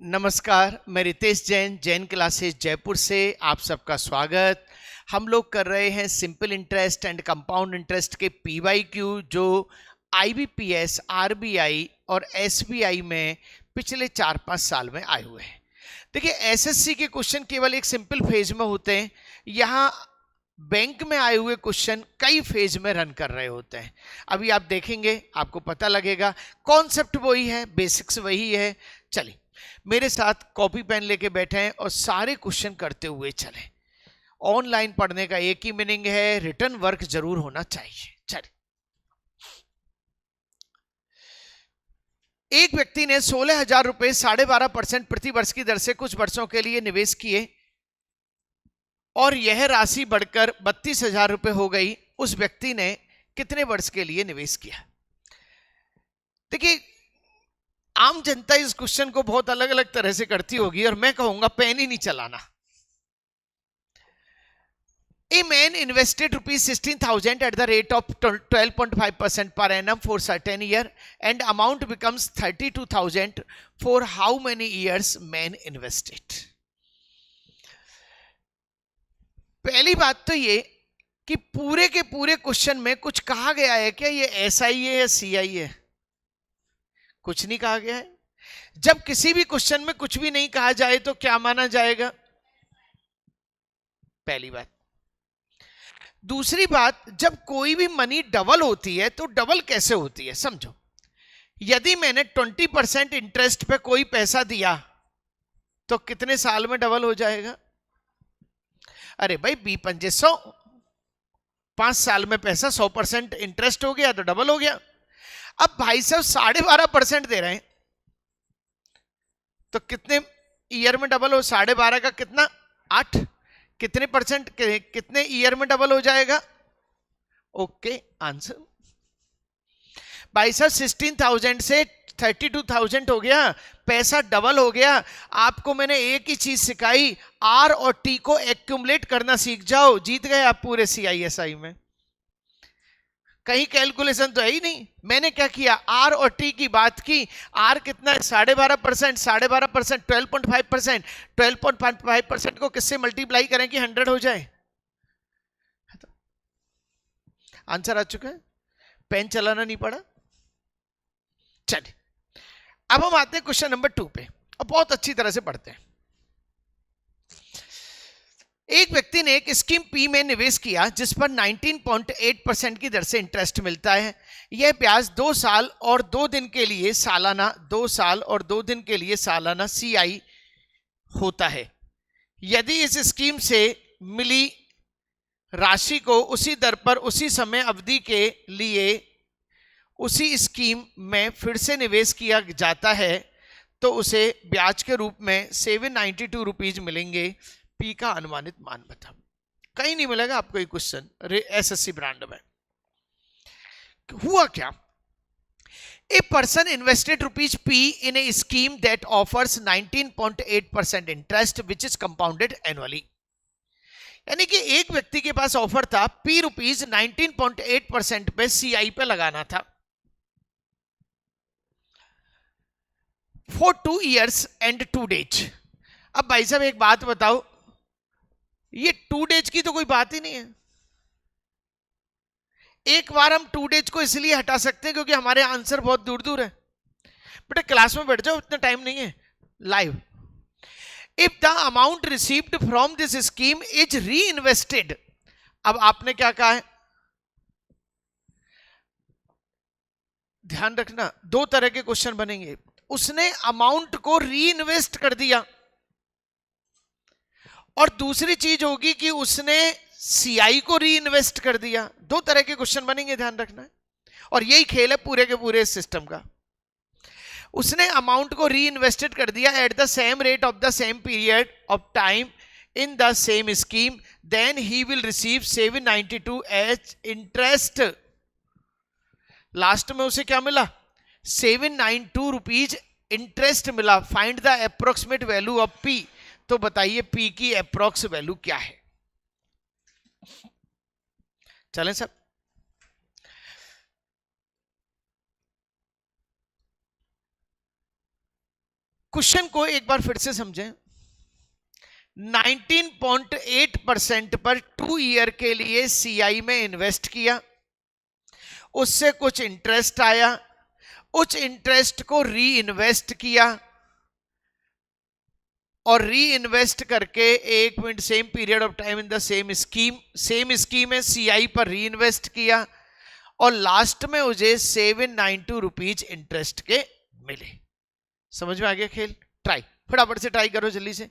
नमस्कार, मैं रितेश जैन, जैन क्लासेस जयपुर से आप सबका स्वागत। हम लोग कर रहे हैं simple interest and compound interest के पीवाईक्यू जो आईबीपीएस, आरबीआई और एसबीआई में पिछले 4-5 साल में आए हुए हैं। देखिए, एसएससी के क्वेश्चन केवल एक सिंपल फेज में होते हैं। यहाँ बैंक में आए हुए क्वेश्चन कई फेज में रन कर रहे होते हैं। अभी आप देखेंगे, आपको पता लगेगा। कॉन्सेप्ट वही है, बेसिक्स वही है। चलिए, मेरे साथ कॉपी पेन लेके बैठे हैं और सारे क्वेश्चन करते हुए चलें। ऑनलाइन पढ़ने का एक ही मीनिंग है, रिटर्न वर्क जरूर होना चाहिए। चलिए, एक व्यक्ति ने 16,000 रुपए 12.5% प्रति वर्ष की दर से कुछ वर्षों के लिए निवेश किए और यह राशि बढ़कर 32,000 रुपए हो गई। उस व्यक्ति ने कितने वर्ष के लिए निवेश किया? देखिए, आम जनता इस क्वेश्चन को बहुत अलग अलग तरह से करती होगी और मैं कहूंगा पेन ही नहीं चलाना। A man invested rupees 16,000 at the rate of 12.5% per annum for certain year and amount becomes 32,000 for how many years man invested? पहली बात तो ये कि पूरे के पूरे क्वेश्चन में कुछ कहा गया है क्या? ये एसआई है या सीआई है? कुछ नहीं कहा गया है। जब किसी भी क्वेश्चन में कुछ भी नहीं कहा जाए तो क्या माना जाएगा? पहली बात। दूसरी बात, जब कोई भी मनी डबल होती है तो डबल कैसे होती है समझो। यदि मैंने 20% इंटरेस्ट पे कोई पैसा दिया तो कितने साल में डबल हो जाएगा? अरे भाई, 20-5 5 साल में पैसा 100% इंटरेस्ट हो गया तो डबल हो गया। अब भाई साहब 12.5% दे रहे हैं तो कितने ईयर में डबल हो? 12.5 का कितना? 8। कितने परसेंट, कितने ईयर में डबल हो जाएगा? Okay, answer. भाई साहब 16,000 से 32,000 हो गया, पैसा डबल हो गया। आपको मैंने एक ही चीज सिखाई, आर और टी को एक्यूमुलेट करना सीख जाओ, जीत गए आप पूरे सीआईएसआई में। कहीं कैलकुलेशन तो है ही नहीं। मैंने क्या किया, आर और टी की बात की। आर कितना है? 12.5%। 12.5% 12.5%। 12.5% को किससे मल्टीप्लाई करें कि 100 हो जाए? आंसर आ चुका है, पेन चलाना नहीं पड़ा। चलिए, अब हम आते हैं क्वेश्चन नंबर 2 पे और बहुत अच्छी तरह से पढ़ते हैं। एक व्यक्ति ने एक स्कीम पी में निवेश किया जिस पर 19.8% की दर से इंटरेस्ट मिलता है। यह ब्याज 2 साल और 2 दिन के लिए सालाना 2 साल और 2 दिन के लिए सालाना सीआई होता है। यदि इस स्कीम से मिली राशि को उसी दर पर उसी समय अवधि के लिए उसी स्कीम में फिर से निवेश किया जाता है तो उसे ब्याज के रूप में 792 रुपीज मिलेंगे। पी का अनुमानित मान बताओ। कहीं नहीं मिलेगा आपको ये क्वेश्चन एसएससी ब्रांड में। हुआ क्या? ए person invested rupees P in A scheme that offers 19.8% interest which is compounded annually. यानी कि एक व्यक्ति के पास ऑफर था पी रुपीज 19.8% पे सीआई पे लगाना था फॉर 2 years and 2 days। अब भाई साहब एक बात बताओ, ये 2 days की तो कोई बात ही नहीं है। एक बार हम 2 days को इसलिए हटा सकते हैं क्योंकि हमारे आंसर बहुत दूर दूर है। बेटा क्लास में बैठ जाओ, इतना टाइम नहीं है live. If the amount received from this scheme is री इन्वेस्टेड। अब आपने क्या कहा है, ध्यान रखना, 2 तरह के क्वेश्चन बनेंगे। उसने अमाउंट को री इन्वेस्ट कर दिया और दूसरी चीज होगी कि उसने सीआई को री इन्वेस्ट कर दिया। 2 तरह के क्वेश्चन बनेंगे, ध्यान रखना है। और यही खेल है पूरे के पूरे सिस्टम का। उसने अमाउंट को री इन्वेस्टेड कर दिया at the same rate of the same period of time in the same scheme, then he will receive 792 as interest. Last में उसे क्या मिला? 792 रुपीज इंटरेस्ट मिला। Find the approximate value of P. तो बताइए पी की अप्रोक्स वैल्यू क्या है? चलें सब। क्वेश्चन को एक बार फिर से समझें। 19.8% पर 2 ईयर के लिए सीआई में इन्वेस्ट किया, उससे कुछ इंटरेस्ट आया, उस इंटरेस्ट को री इन्वेस्ट किया और री इन्वेस्ट करके 1 minute same period of time in the same scheme है, सीआई पर री इन्वेस्ट किया और लास्ट में मुझे 792 रुपीज इंटरेस्ट के मिले। समझ में आ गया खेल? ट्राई फटाफट से ट्राई करो जल्दी से।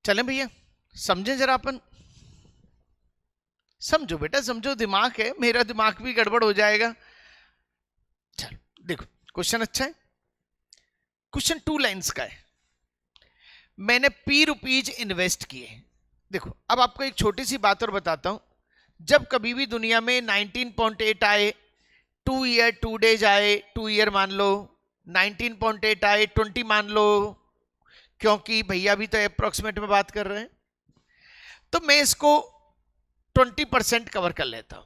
चलें भैया, समझें जरा अपन। समझो बेटा, समझो, दिमाग है, मेरा दिमाग भी गड़बड़ हो जाएगा। चलो देखो, क्वेश्चन अच्छा है। क्वेश्चन 2 लाइंस का है। मैंने P रुपीज इन्वेस्ट किए। देखो, अब आपको एक छोटी सी बात और बताता हूं। जब कभी भी दुनिया में 19.8 आए, 2 ईयर 2 डेज आए, 2 ईयर मान लो, 19.8 आए 20 मान लो, क्योंकि भैया भी तो अप्रोक्सीमेट में बात कर रहे हैं, तो मैं इसको 20% कवर कर लेता हूं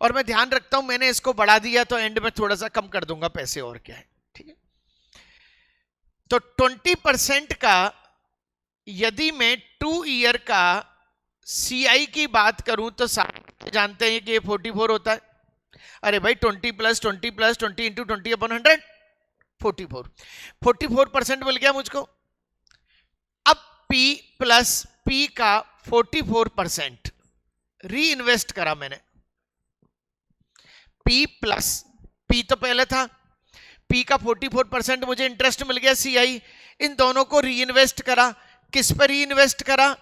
और मैं ध्यान रखता हूं मैंने इसको बढ़ा दिया तो एंड में थोड़ा सा कम कर दूंगा पैसे, और क्या है, ठीक है। तो 20% का यदि मैं 2 ईयर का सीआई की बात करूं तो सारे जानते हैं कि ये 44 होता है। अरे भाई 20 प्लस 20 प्लस 20 इंटू 20 अपॉन 100 44% मिल गया मुझको। अब P प्लस P का 44% री इन्वेस्ट करा मैंने। P प्लस P तो पहले था, P का 44% मुझे इंटरेस्ट मिल गया सीआई, इन दोनों को री इन्वेस्ट करा। किस पर री इन्वेस्ट करा?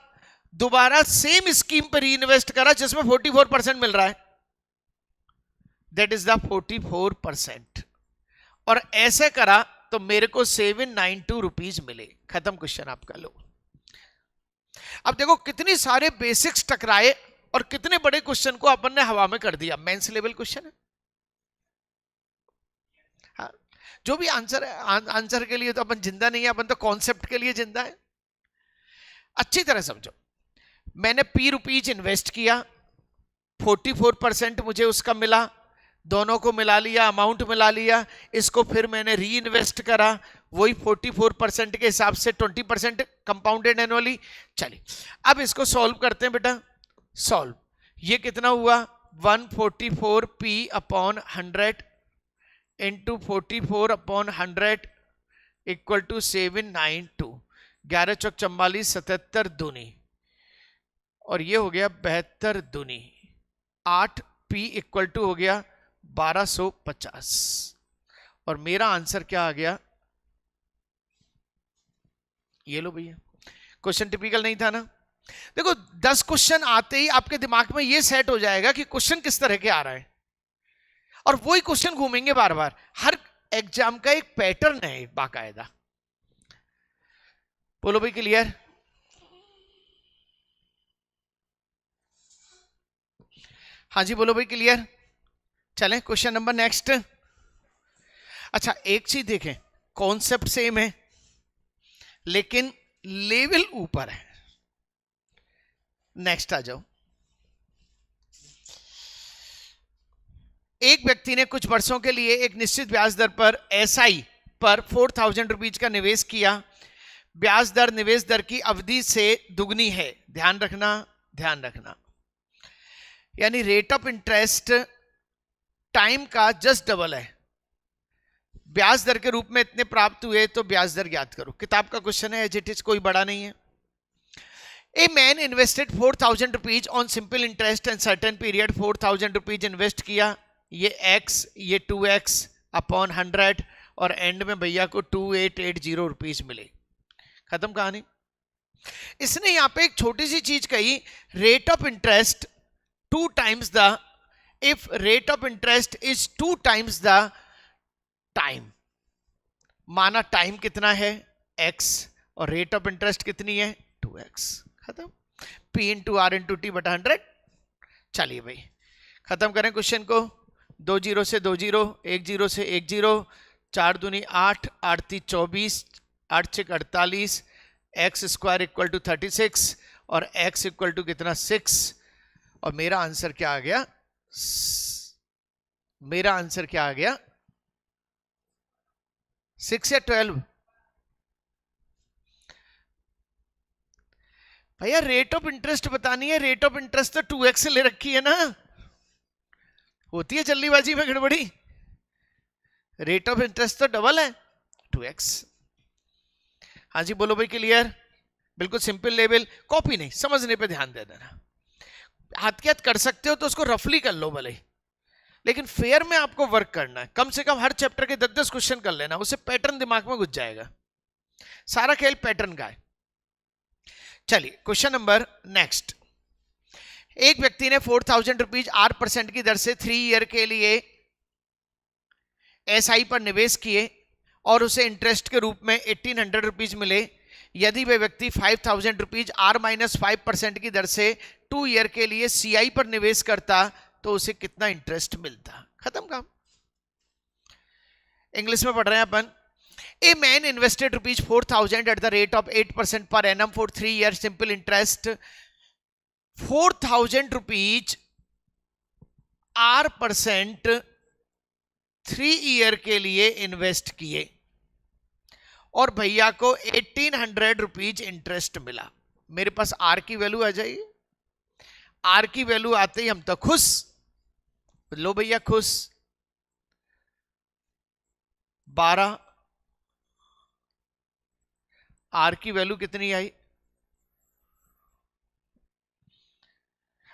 दोबारा सेम स्कीम पर री इन्वेस्ट करा जिसमें 44% मिल रहा है, दैट इज द 44%। और ऐसे करा तो मेरे को 792 रुपीज मिले। खत्म क्वेश्चन आपका। लो, अब देखो कितनी सारे बेसिक्स टकराए और कितने बड़े क्वेश्चन को अपन ने हवा में कर दिया। मेंस लेवल क्वेश्चन है। हाँ, जो भी आंसर है, आंसर के लिए तो अपन जिंदा नहीं है, अपन तो कॉन्सेप्ट के लिए जिंदा है। अच्छी तरह समझो, मैंने P रुपीज इन्वेस्ट किया, 44% मुझे उसका मिला, दोनों को मिला लिया, अमाउंट मिला लिया, इसको फिर मैंने री इन्वेस्ट करा, वही 44% के हिसाब से 20% कंपाउंडेड एनुअली। चलिए अब इसको सॉल्व करते हैं बेटा। सॉल्व, ये कितना हुआ? 144p upon 100 into 44 upon 100 equal to 792। 11 चौक 44, 77 दूनी, और ये हो गया 72 दूनी। 8p इक्वल टू हो गया 1250। और मेरा आंसर क्या आ गया? ये लो भैया, क्वेश्चन टिपिकल नहीं था ना। देखो 10 क्वेश्चन आते ही आपके दिमाग में ये सेट हो जाएगा कि क्वेश्चन किस तरह के आ रहा है, और वही क्वेश्चन घूमेंगे बार बार। हर एग्जाम का एक पैटर्न है बाकायदा। बोलो भाई, क्लियर? हाँ जी बोलो भाई, क्लियर? चलें क्वेश्चन नंबर नेक्स्ट। अच्छा एक चीज देखें, कॉन्सेप्ट सेम है लेकिन लेवल ऊपर है। नेक्स्ट आ जाओ। एक व्यक्ति ने कुछ वर्षों के लिए एक निश्चित ब्याज दर पर एसआई पर 4000 रुपीज का निवेश किया। ब्याज दर निवेश दर की अवधि से दुगनी है। ध्यान रखना, ध्यान रखना, यानी रेट ऑफ इंटरेस्ट टाइम का जस्ट डबल है। ब्याज दर के रूप में इतने प्राप्त हुए तो ब्याज दर ज्ञात करो। किताब का क्वेश्चन है, एज इट इज, कोई बड़ा नहीं है। ए man invested 4000 rupees on simple interest and certain period. 4000 rupees invest किया, ये x, ये 2x अपॉन 100, और एंड में भैया को 2880 रुपीज मिले। खत्म कहानी। इसने यहां पे एक छोटी सी चीज कही, rate of interest 2 times the if rate of interest is 2 times the time, माना टाइम कितना है x और रेट ऑफ इंटरेस्ट कितनी है 2x, खत्म। P into R into T बटा 100। चलिए भाई खत्म करें क्वेश्चन को। 2 0 से 2 0, 1 0 से 1 0, 4 दूनी 8, 8 3 24, 8 6 48, एक्स स्क्वायर इक्वल टू 36 और x इक्वल टू कितना 6। और मेरा आंसर क्या आ गया, मेरा आंसर क्या आ गया 6 या 12। भैया रेट ऑफ इंटरेस्ट बतानी है, रेट ऑफ इंटरेस्ट तो 2x ले रखी है ना, होती है जल्दीबाजी में गड़बड़ी। रेट ऑफ इंटरेस्ट तो डबल है 2x। हाँ जी बोलो भाई, क्लियर, बिल्कुल सिंपल लेवल, कॉपी नहीं, समझने पे ध्यान दे देना। हाथ के हाथ कर सकते हो तो उसको रफली कर लो भले, लेकिन फेयर में आपको वर्क करना है। कम से कम हर चैप्टर के 10-10 क्वेश्चन कर लेना, उससे पैटर्न दिमाग में घुस जाएगा। सारा खेल पैटर्न का है। चलिए क्वेश्चन नंबर नेक्स्ट। एक व्यक्ति ने 4000 रुपीज 8% की दर से 3 ईयर के लिए SI पर निवेश किए और उसे इंटरेस्ट के रूप में 1800 रुपीज मिले। यदि वह व्यक्ति 5000 रुपीज R-5% की दर से 2 ईयर के लिए CI पर निवेश करता तो उसे कितना इंटरेस्ट मिलता। खत्म काम। इंग्लिश में पढ़ रहे हैं अपन। A man invested rupees 4000 at the rate of 8% per annum for 3 years simple interest. 4000 rupees R% 3 year के लिए इन्वेस्ट किए और भैया को 1800 रुपीज इंटरेस्ट मिला। मेरे पास आर की वैल्यू आ जाइए। आर की वैल्यू आते ही हम तो खुश, लो भैया खुश। 12 आर की वैल्यू कितनी आई।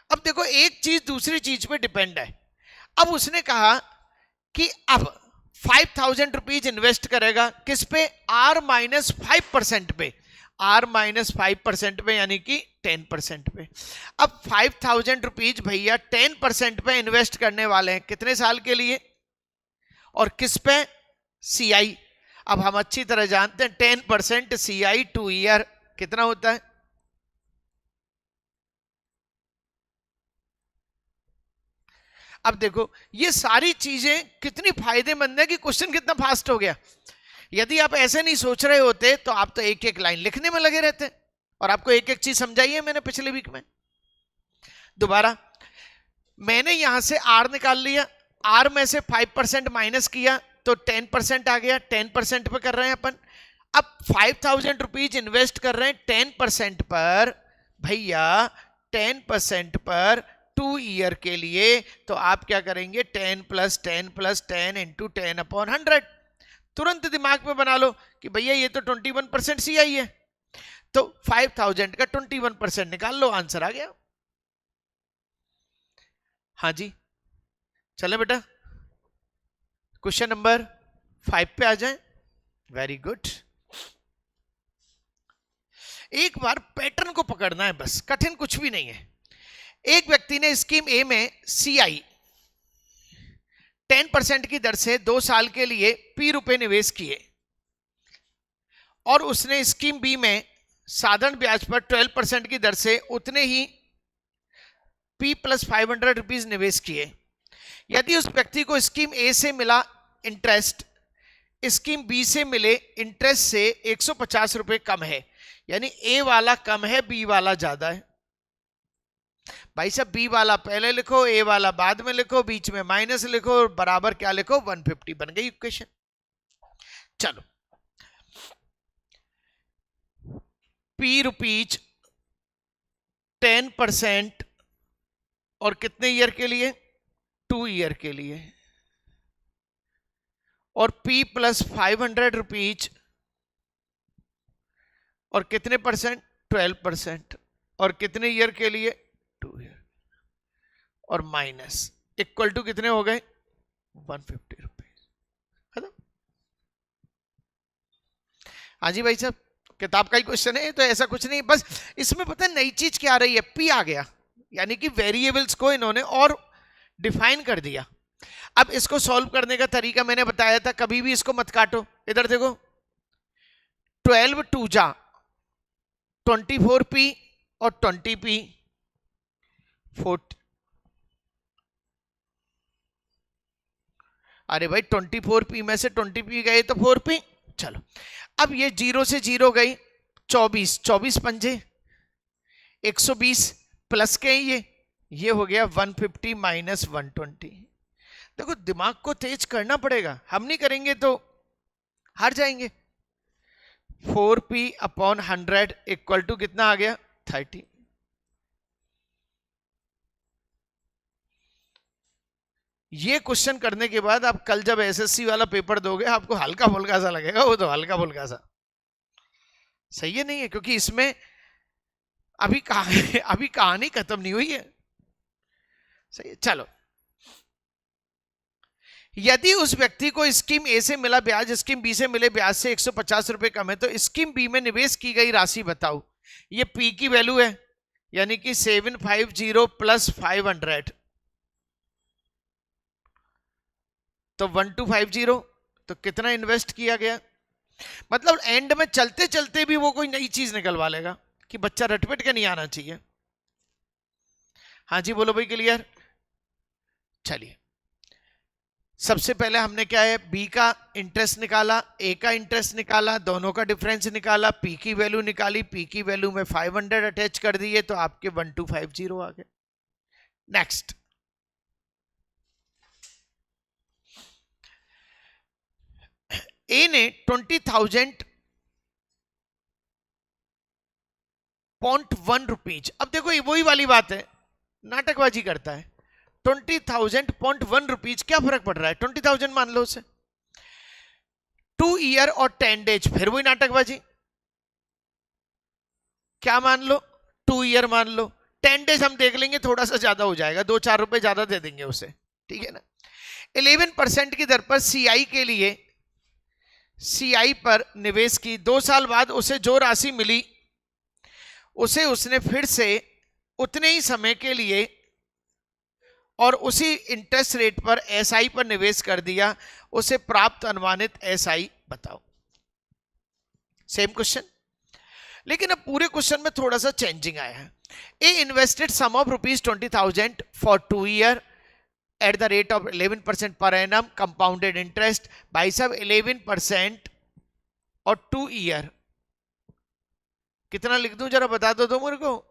अब देखो एक चीज दूसरी चीज पे डिपेंड है। अब उसने कहा कि अब 5000 रुपीज इन्वेस्ट करेगा किस पे, R-5% पे, R-5% पे यानी कि 10% पे। अब 5000 रुपीज भैया 10% पे इन्वेस्ट करने वाले हैं, कितने साल के लिए और किस पे, CI। अब हम अच्छी तरह जानते हैं 10% CI 2 ईयर कितना होता है। अब देखो ये सारी चीजें कितनी फायदेमंद है कि क्वेश्चन कितना फास्ट हो गया। यदि आप ऐसे नहीं सोच रहे होते तो आप तो एक एक लाइन लिखने में लगे रहते, और आपको एक एक चीज समझाई है मैंने पिछले वीक में। दोबारा मैंने यहां से R निकाल लिया, R में से 5% माइनस किया तो 10% आ गया, 10% पे कर रहे हैं अपन। अब 5000 रुपीज इन्वेस्ट कर रहे हैं 10% पर भैया, 10% पर 2 ईयर के लिए, तो आप क्या करेंगे 10 + 10 + 10 × 10/100। तुरंत दिमाग में बना लो कि भैया ये तो 21% CI है, तो 5000 का 21% निकाल लो, आंसर आ गया। हाँ जी चले बेटा क्वेश्चन नंबर 5 पे आ जाए। Very good. एक बार पैटर्न को पकड़ना है बस, कठिन कुछ भी नहीं है। एक व्यक्ति ने स्कीम ए में CI 10% की दर से 2 साल के लिए P रुपए निवेश किए और उसने स्कीम बी में साधारण ब्याज पर 12% की दर से उतने ही P + 500 रुपीज निवेश किए। यदि उस व्यक्ति को स्कीम ए से मिला इंटरेस्ट स्कीम बी से मिले इंटरेस्ट से 150 रुपए कम है, यानी ए वाला कम है बी वाला ज्यादा है। भाई साहब बी वाला पहले लिखो, ए वाला बाद में लिखो, बीच में माइनस लिखो और बराबर क्या लिखो 150, बन गई इक्वेशन। चलो P रुपीज 10% और कितने ईयर के लिए 2 ईयर के लिए, और P + 500 रुपीज और कितने परसेंट 12% और कितने ईयर के लिए 2 ईयर, और माइनस इक्वल टू कितने हो गए 150 रुपीज। हाँ जी भाई साहब किताब का ही क्वेश्चन है तो ऐसा कुछ नहीं, बस इसमें पता है नई चीज क्या आ रही है, P आ गया, यानी कि वेरिएबल्स को इन्होंने और डिफाइन कर दिया। अब इसको सॉल्व करने का तरीका मैंने बताया था, कभी भी इसको मत काटो। इधर देखो 12 2 जा 24p और 20p 40। अरे भाई 24p में से 20p गए तो 4p। चलो अब ये 0 से 0 गई 24, 24 पंजे 120 प्लस के ये हो गया 150 माइनस 120। देखो दिमाग को तेज करना पड़ेगा, हम नहीं करेंगे तो हार जाएंगे। 4p अपॉन 100 इक्वल टू कितना आ गया 30। ये क्वेश्चन करने के बाद आप कल जब एसएससी वाला पेपर दोगे आपको हल्का फुल्का सा लगेगा, वो तो हल्का फुल्का सा सही है नहीं है, क्योंकि इसमें अभी कहानी खत्म नहीं हुई है। सही है। चलो यदि उस व्यक्ति को स्कीम ए से मिला ब्याज, स्कीम बी से मिले ब्याज से 150 रुपए कम है, तो स्कीम बी में निवेश की गई राशि बताओ। ये पी की वैल्यू है, यानी कि 750 प्लस 500 तो 1250। तो कितना इन्वेस्ट किया गया, मतलब एंड में चलते चलते भी वो कोई नई चीज निकलवा लेगा कि बच्चा रटपट के नहीं आना चाहिए। हाँ जी बोलो भाई, क्लियर। चलिए सबसे पहले हमने क्या है, बी का इंटरेस्ट निकाला, ए का इंटरेस्ट निकाला, दोनों का डिफरेंस निकाला, पी की वैल्यू निकाली, पी की वैल्यू में 500 अटैच कर दिए तो आपके 1250 आ गए। नेक्स्ट ए ने 20,000.1 रुपीज। अब देखो ये वही वाली बात है, नाटकबाजी करता है। 20,000.1 रुपीज क्या फर्क पड़ रहा है, 20,000 मान लो उसे, 2 ईयर और 10 डेज, फिर वही नाटकबाजी। क्या मान लो, 2 ईयर मान लो, 10 डेज हम देख लेंगे, थोड़ा सा ज्यादा हो जाएगा, 2-4 रुपए ज्यादा दे देंगे उसे, ठीक है ना। 11% की दर पर सीआई के लिए सीआई पर निवेश की, 2 साल बाद उसे जो राशि मिली उसे उसने फिर से उतने ही समय के लिए और उसी इंटरेस्ट रेट पर एसआई पर निवेश कर दिया, उसे प्राप्त अनुमानित एसआई बताओ। सेम क्वेश्चन, लेकिन अब पूरे क्वेश्चन में थोड़ा सा चेंजिंग आया है। A invested sum of ₹20,000 for 2 year at the rate of 11% per annum compounded interest. भाई साहब 11% और 2 ईयर कितना लिख दूं जरा बता दो तो मेरे को।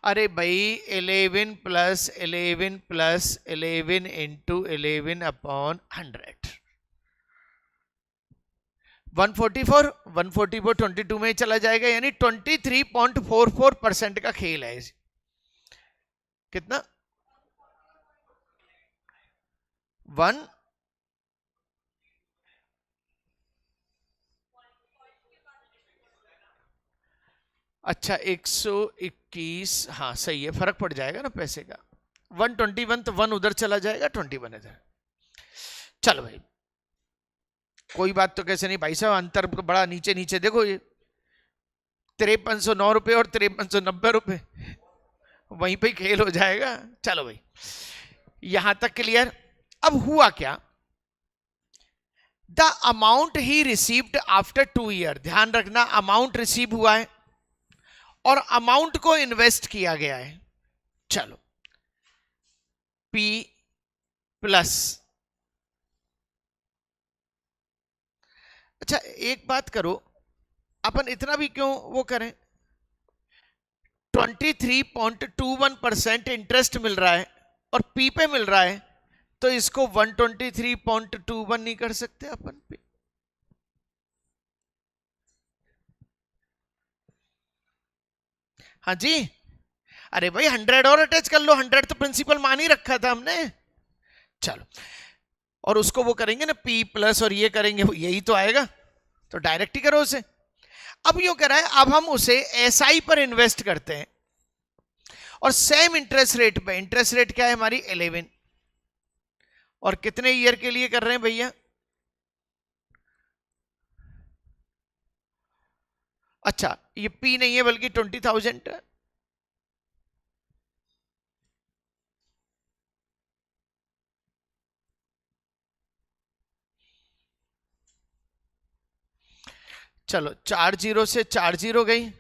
अरे भाई 11 प्लस 11 प्लस 11 इंटू 11 अपॉन 100, 144, 144 22 में चला जाएगा, यानी 23.44% का खेल है। कितना 1 अच्छा 121, हाँ सही है, फर्क पड़ जाएगा ना पैसे का। 121 तो 1 उधर चला जाएगा, 21 इधर। चलो भाई कोई बात तो कैसे नहीं भाई साहब, अंतर तो बड़ा नीचे नीचे देखो, ये 5309 रुपए और 5390 रुपए, वहीं पे खेल हो जाएगा। चलो भाई यहां तक क्लियर। अब हुआ क्या, the amount he received after 2 year, ध्यान रखना अमाउंट रिसीव हुआ है और अमाउंट को इन्वेस्ट किया गया है। चलो P प्लस, अच्छा एक बात करो, अपन इतना भी क्यों वो करें, 23.21% इंटरेस्ट मिल रहा है और P पे मिल रहा है, तो इसको 123.21 नहीं कर सकते अपन पे। हाँ जी, अरे भाई 100 और अटैच कर लो, 100 तो प्रिंसिपल मान ही रखा था हमने। चलो और उसको वो करेंगे ना P प्लस और ये करेंगे, यही तो आएगा, तो डायरेक्ट ही करो उसे। अब यो कह रहा है, अब हम उसे एसआई पर इन्वेस्ट करते हैं और सेम इंटरेस्ट रेट पे, इंटरेस्ट रेट क्या है हमारी 11, और कितने ईयर के लिए कर रहे हैं भैया, अच्छा, ये P नहीं है बल्कि 20,000 है। चलो 4 जीरो से 4 जीरो गई।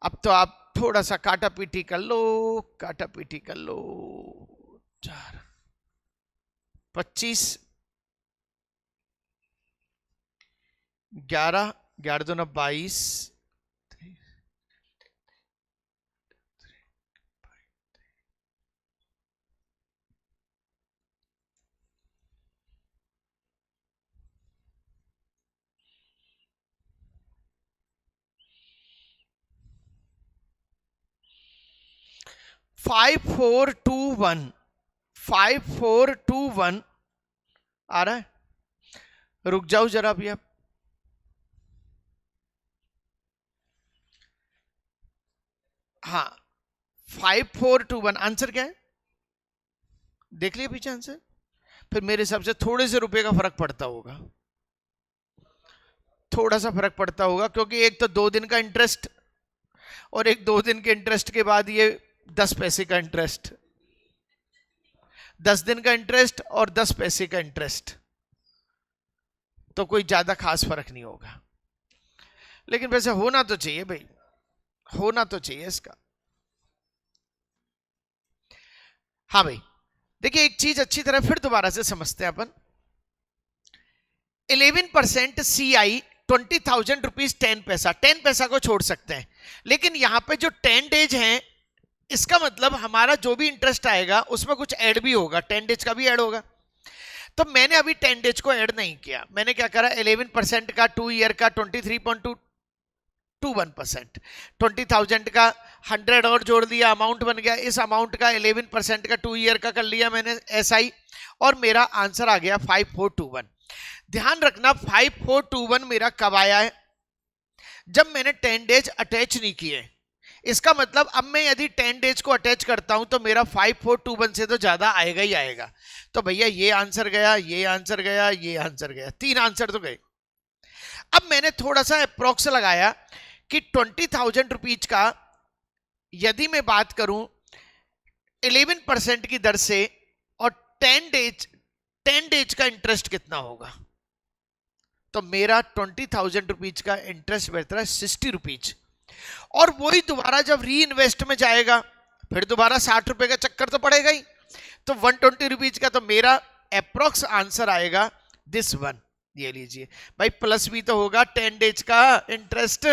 अब तो आप थोड़ा सा काटा पीटी कर लो, काटा पीटी कर लो। 4 25 11 11 2 22 5421 5421 आ रहा है। रुक जाओ जरा अभी आप। हाँ 5421 आंसर क्या है देख लिया पीछे आंसर। फिर मेरे हिसाब से थोड़े से रुपए का फर्क पड़ता होगा, थोड़ा सा फर्क पड़ता होगा, क्योंकि एक तो 2 दिन का इंटरेस्ट और एक 2 दिन के इंटरेस्ट के बाद ये 10 पैसे का इंटरेस्ट, 10 दिन का इंटरेस्ट और 10 पैसे का इंटरेस्ट, तो कोई ज्यादा खास फर्क नहीं होगा। लेकिन वैसे होना तो चाहिए भाई, होना तो चाहिए इसका। हाँ भाई देखिए, एक चीज अच्छी तरह फिर दोबारा से समझते हैं अपन। 11% CI 20,000 रुपीज 10 पैसा, 10 पैसा को छोड़ सकते हैं, लेकिन यहां पे जो 10 डेज हैं, इसका मतलब हमारा जो भी इंटरेस्ट आएगा उसमें कुछ ऐड भी होगा, 10 डेज का भी ऐड होगा। तो मैंने अभी 10 डेज को ऐड नहीं किया, मैंने क्या करा, 11% का 2 ईयर का 23.21%, 20,000 का 100 और जोड़ दिया, अमाउंट बन गया। इस अमाउंट का 11% का 2 ईयर का कर लिया मैंने SI, और मेरा आंसर आ गया 5421। ध्यान रखना 5421 मेरा कब आया है, जब मैंने 10 डेज अटैच नहीं किए। इसका मतलब अब मैं यदि 10 डेज को अटैच करता हूं तो मेरा 5421 से तो ज्यादा आएगा ही आएगा। तो भैया ये आंसर गया, ये आंसर गया, ये आंसर गया, 3 आंसर तो गए। अब मैंने थोड़ा सा अप्रोक्स लगाया कि 20,000 रुपीज का यदि मैं बात करूं 11% की दर से, और 10 डेज का इंटरेस्ट कितना होगा, तो मेरा 20,000 रुपीज का इंटरेस्ट बैठता है 60 रुपीज, और वही दोबारा जब री इन्वेस्ट में जाएगा फिर दोबारा 60 रुपए का चक्कर तो पड़ेगा ही, तो 120 रुपीज का तो मेरा अप्रोक्स आंसर आएगा दिस वन। ये लीजिए भाई, प्लस भी तो होगा 10 डेज का interest,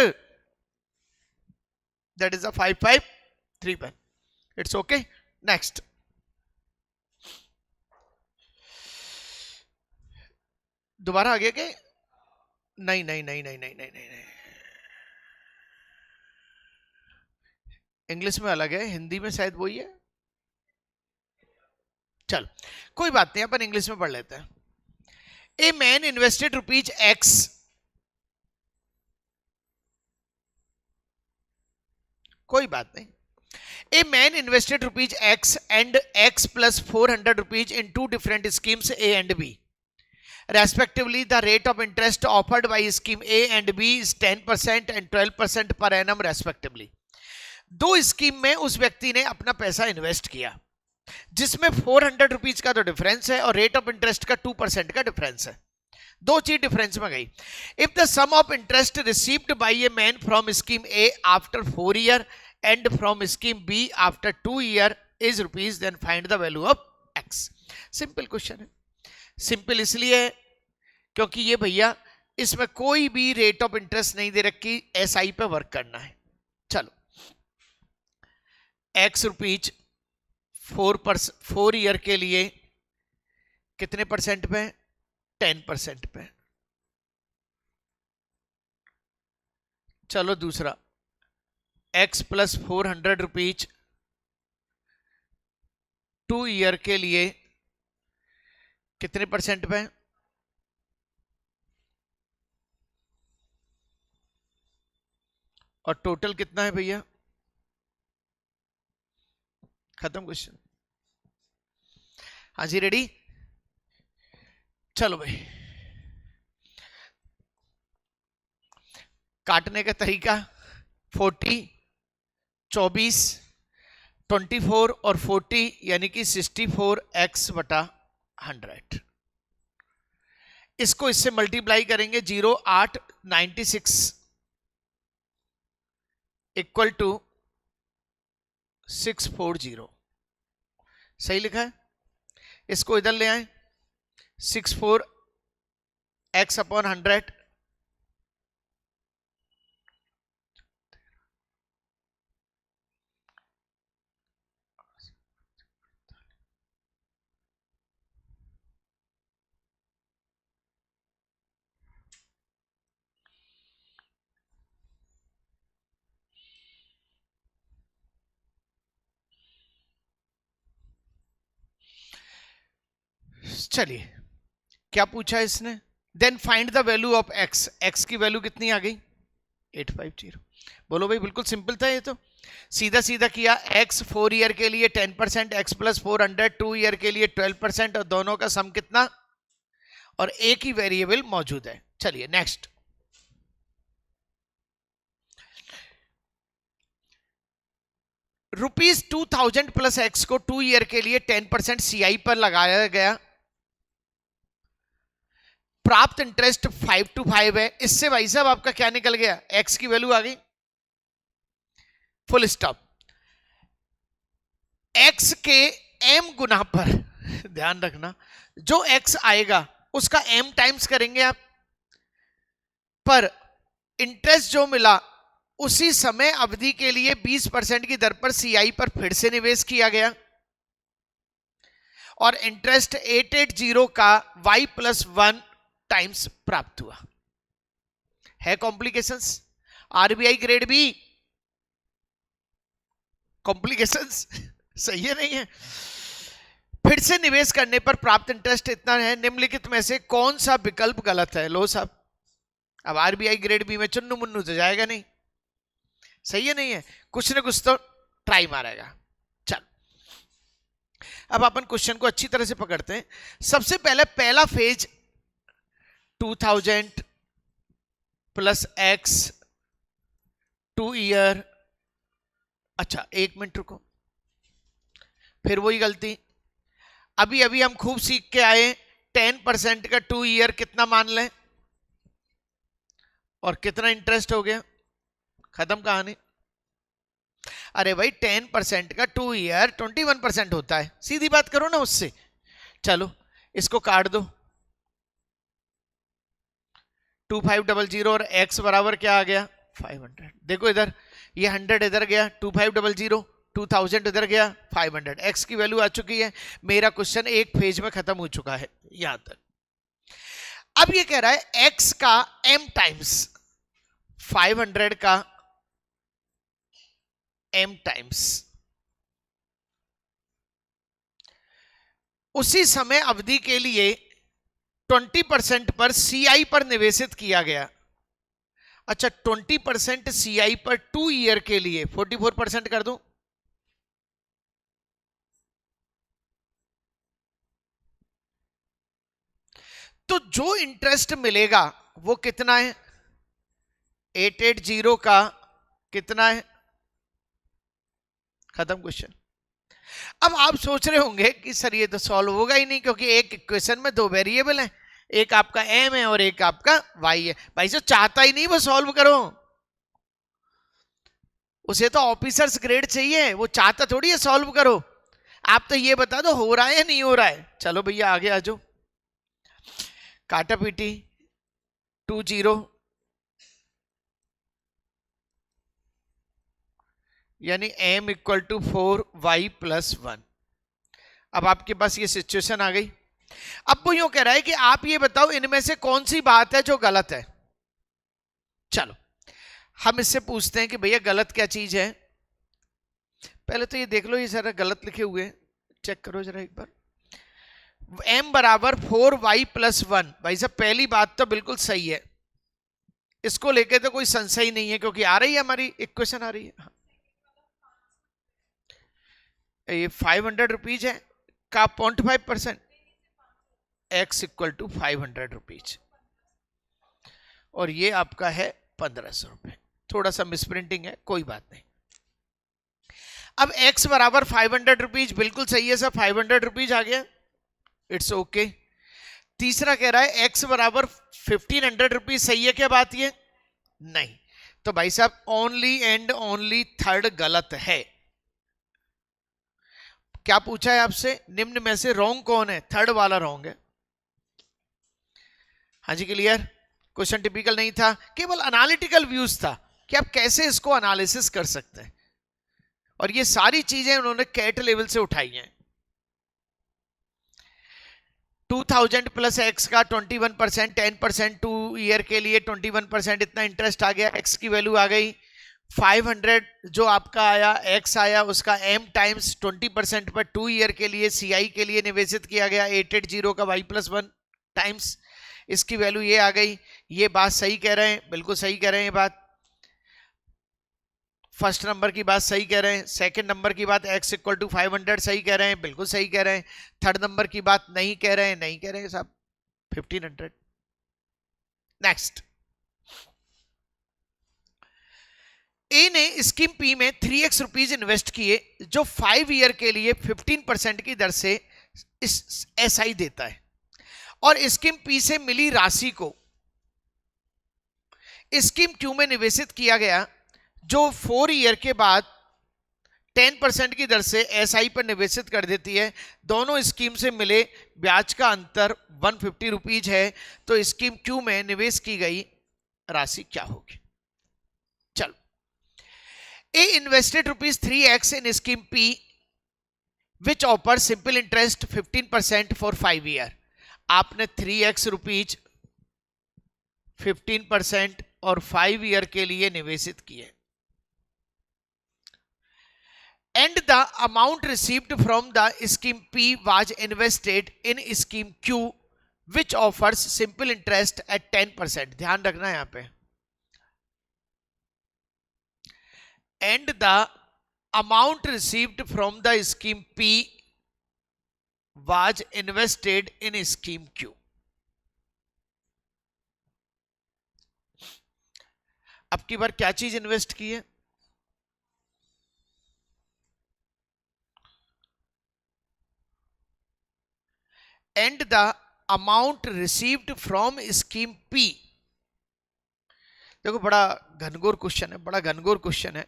that is a 5531। It's okay. Next, दोबारा आगे के, नहीं नहीं नहीं नहीं नहीं नहीं नहीं, इंग्लिश में अलग है, हिंदी में शायद वही है। चल कोई बात नहीं, अपन इंग्लिश में पढ़ लेते हैं। ए मैन इन्वेस्टेड रुपीज X, कोई बात नहीं। A man invested rupees X and X plus 400 rupees in 2 different schemes A and B. Respectively, the rate of interest offered by scheme A and B is 10% and 12% per annum respectively. 2 scheme में उस व्यक्ति ने अपना पैसा invest किया, जिसमें 400 rupees का तो डिफरेंस है और रेट ऑफ इंटरेस्ट का 2% का डिफरेंस है। 2 चीज डिफरेंस में गई। If the sum of interest received by a man from scheme A after 4 year and from scheme B after 2 year is rupees, then find the value of X. Simple question है। Simple इसलिए है क्योंकि ये भैया इसमें कोई भी rate of interest नहीं दे रखी, SI पे वर्क करना है। चलो X रुपीज 4 ईयर के लिए कितने परसेंट पे, 10% पे। चलो दूसरा X प्लस 400 रुपीज 2 ईयर के लिए कितने परसेंट पे, और टोटल कितना है भैया, खत्म क्वेश्चन। हाँ जी रेडी, चलो भाई। काटने का तरीका 40, 24, 24 और 40 यानी कि 64x/100। इसको इससे मल्टीप्लाई करेंगे 0, 8, 96 इक्वल टू 640। सही लिखा है। इसको इधर ले आए 64x/100 चलिए क्या पूछा इसने, then find the value of x. X की वैल्यू कितनी आ गई 850। बोलो भाई, बिल्कुल सिंपल था ये तो, सीधा सीधा किया। एक्स 4 ईयर के लिए 10%, एक्स प्लस 400 2 ईयर के लिए 12%, और दोनों का सम कितना, और एक ही वेरिएबल मौजूद है। चलिए नेक्स्ट। ₹2000 प्लस एक्स को 2 ईयर के लिए 10% CI पर लगाया गया, प्राप्त इंटरेस्ट 5 है। इससे भाई साहब आपका क्या निकल गया, एक्स की वैल्यू आ गई, फुल स्टॉप। एक्स के m गुना पर ध्यान रखना, जो एक्स आएगा उसका m टाइम्स करेंगे आप, पर इंटरेस्ट जो मिला उसी समय अवधि के लिए 20% की दर पर CI पर फिर से निवेश किया गया, और इंटरेस्ट 880 का y+1 टाइम्स प्राप्त हुआ। है complications, RBI grade B complications सही है नहीं है। फिर से निवेश करने पर प्राप्त इंटरेस्ट इतना है, निम्नलिखित में से कौन सा विकल्प गलत है। लो साहब, अब RBI ग्रेड बी में चुन्नू मुन्नू तो जाएगा नहीं, सही है नहीं है, कुछ ना कुछ तो ट्राई मारेगा। चल अब अपन क्वेश्चन को अच्छी तरह से पकड़ते हैं। सबसे पहले पहला फेज 2000 प्लस एक्स 2 ईयर। अच्छा एक मिनट रुको, फिर वही गलती, अभी अभी हम खूब सीख के आए, 10% का 2 ईयर कितना मान लें, और कितना इंटरेस्ट हो गया, खत्म कहानी। अरे भाई 10% का 2 ईयर 21% होता है, सीधी बात करो ना उससे। चलो इसको काट दो, 2500 और x बराबर क्या आ गया 500। देखो इधर ये 100 इधर गया, 2500, 2000 इधर गया, 500, x की वैल्यू आ चुकी है। मेरा क्वेश्चन एक फेज में खत्म हो चुका है यहां तक। अब ये कह रहा है x का m टाइम्स 500 का m टाइम्स उसी समय अवधि के लिए 20% पर CI पर निवेशित किया गया। अच्छा 20% CI पर 2 ईयर के लिए 44% कर दूं, तो जो इंटरेस्ट मिलेगा वो कितना है, 880 का कितना है, खत्म क्वेश्चन। अब आप सोच रहे होंगे कि सर ये तो सॉल्व होगा ही नहीं, क्योंकि एक इक्वेशन में 2 वेरिएबल हैं, एक आपका m है और एक आपका y है। भाई जो चाहता ही नहीं वो सॉल्व करो, उसे तो ऑफिसर्स ग्रेड चाहिए, वो चाहता थोड़ी है सॉल्व करो। आप तो ये बता दो हो रहा है या नहीं हो रहा है। चलो भैया आगे आ जाओ, काटा पीटी 20 यानी m इक्वल टू 4y+1। अब आपके पास ये सिचुएशन आ गई। अब वो यूं कह रहा है कि आप ये बताओ इनमें से कौन सी बात है जो गलत है। चलो हम इससे पूछते हैं कि भैया गलत क्या चीज है। पहले तो ये देख लो, ये सारा गलत लिखे हुए, चेक करो जरा एक बार। m बराबर 4y+1। भाई साहब पहली बात तो बिल्कुल सही है, इसको लेके तो कोई संशय ही नहीं है, क्योंकि आ रही है हमारी इक्वेशन आ रही है। ये 500 रुपीज है का 0.5%, x इक्वल टू 500 रुपीज, और ये आपका है 1500 रुपए। थोड़ा सा मिसप्रिंटिंग है, कोई बात नहीं। अब x बराबर 500 रुपीज, बिल्कुल सही है सर, 500 रुपीज आ गया, इट्स ओके। तीसरा कह रहा है x बराबर 1500 रुपीज, सही है क्या बात ये? नहीं। तो भाई साहब ओनली एंड ओनली थर्ड गलत है। क्या पूछा है आपसे? निम्न में से रॉन्ग कौन है? थर्ड वाला रॉन्ग है। हाँ जी, क्लियर? क्वेश्चन टिपिकल नहीं था, केवल एनालिटिकल व्यूज था कि आप कैसे इसको एनालिसिस कर सकते हैं, और ये सारी चीजें उन्होंने कैट लेवल से उठाई हैं। 2000 प्लस एक्स का 21%, 10% 2 ईयर के लिए 21% इतना इंटरेस्ट आ गया, एक्स की वैल्यू आ गई 500, जो आपका आया एक्स आया उसका m टाइम्स 20% पर 2 ईयर के लिए CI के लिए निवेशित किया गया 880 का y+1 टाइम्स, इसकी वैल्यू ये आ गई। ये बात सही कह रहे हैं, बिल्कुल सही कह रहे हैं ये बात। फर्स्ट नंबर की बात सही कह रहे हैं, सेकंड नंबर की बात x इक्वल टू 500 सही कह रहे हैं, बिल्कुल सही कह रहे हैं। थर्ड नंबर की बात नहीं कह रहे हैं, नहीं कह रहे हैं साहब, 1500। नेक्स्ट, ए ने स्कीम पी में 3x रुपीज इन्वेस्ट किए, जो 5 ईयर के लिए 15% की दर से SI देता है, और स्कीम पी से मिली राशि को स्कीम क्यू में निवेशित किया गया, जो 4 ईयर के बाद 10% की दर से SI पर निवेशित कर देती है। दोनों स्कीम से मिले ब्याज का अंतर 150 रुपीज है, तो स्कीम क्यू में निवेश की गई राशि क्या होगी? चलो, A invested rupees 3x in scheme P which offer simple interest 15% for 5 year. आपने 3x रुपीज 15% और 5 ईयर के लिए निवेशित किए, and the amount received from the scheme P was invested in scheme Q which offers simple interest at 10%। ध्यान रखना है यहां पे, and the amount received from the scheme P was invested in scheme Q। अब की बार क्या चीज invest की है? and the amount received from scheme P। देखो बड़ा घनघोर क्वेश्चन है, बड़ा घनघोर क्वेश्चन है,